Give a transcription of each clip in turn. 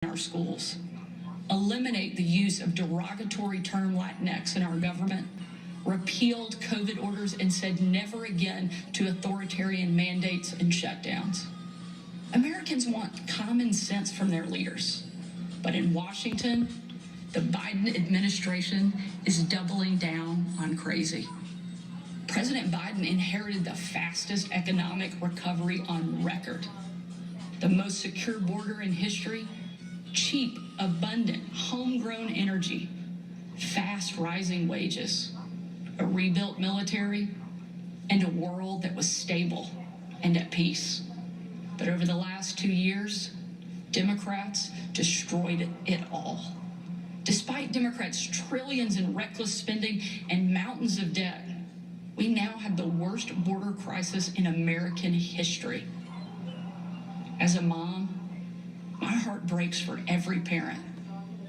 our schools, eliminate the use of derogatory term Latinx in our government, repealed COVID orders, and said never again to authoritarian mandates and shutdowns. Americans want common sense from their leaders, but in Washington, the Biden administration is doubling down on crazy. President Biden inherited the fastest economic recovery on record, the most secure border in history, cheap, abundant, homegrown energy, fast rising wages, a rebuilt military, and a world that was stable and at peace. But over the last 2 years, Democrats destroyed it all. Despite Democrats' trillions in reckless spending and mountains of debt, we now have the worst border crisis in American history. As a mom, my heart breaks for every parent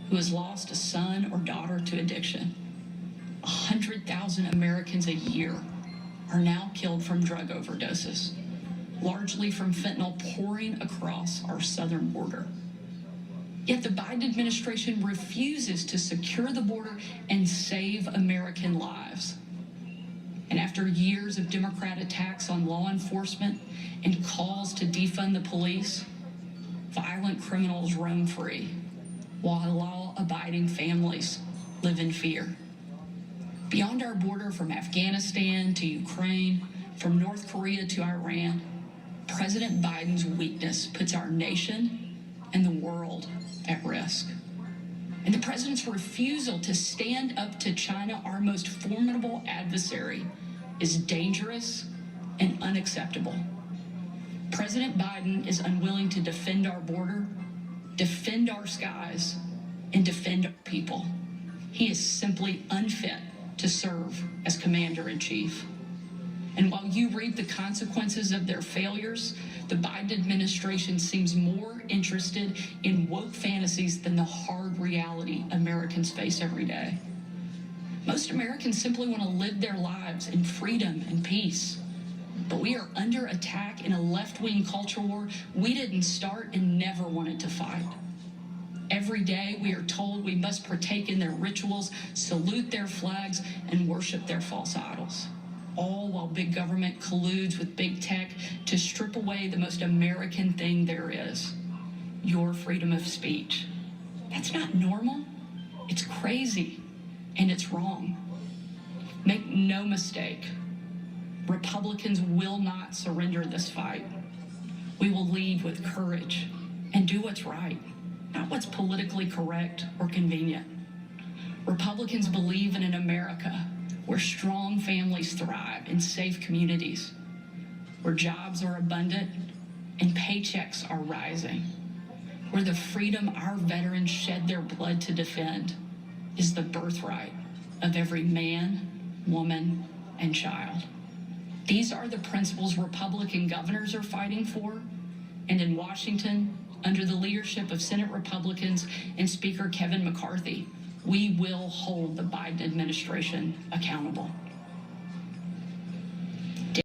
who has lost a son or daughter to addiction. 100,000 Americans a year are now killed from drug overdoses, largely from fentanyl pouring across our southern border. Yet the Biden administration refuses to secure the border and save American lives. And after years of Democrat attacks on law enforcement and calls to defund the police, violent criminals roam free, while law-abiding families live in fear. Beyond our border, from Afghanistan to Ukraine, from North Korea to Iran, President Biden's weakness puts our nation and the world at risk. And the president's refusal to stand up to China, our most formidable adversary, is dangerous and unacceptable. President Biden is unwilling to defend our border, defend our skies, and defend our people. He is simply unfit to serve as commander-in-chief. And while you reap the consequences of their failures, the Biden administration seems more interested in woke fantasies than the hard reality Americans face every day. Most Americans simply want to live their lives in freedom and peace. But we are under attack in a left-wing culture war we didn't start and never wanted to fight. Every day we are told we must partake in their rituals, salute their flags, and worship their false idols, all while big government colludes with big tech to strip away the most American thing there is, your freedom of speech. That's not normal. It's crazy, and it's wrong. Make no mistake, Republicans will not surrender this fight. We will lead with courage and do what's right, not what's politically correct or convenient. Republicans believe in an America where strong families thrive in safe communities, where jobs are abundant and paychecks are rising, where the freedom our veterans shed their blood to defend is the birthright of every man, woman, and child. These are the principles Republican governors are fighting for, and in Washington, under the leadership of Senate Republicans and Speaker Kevin McCarthy, we will hold the Biden administration accountable.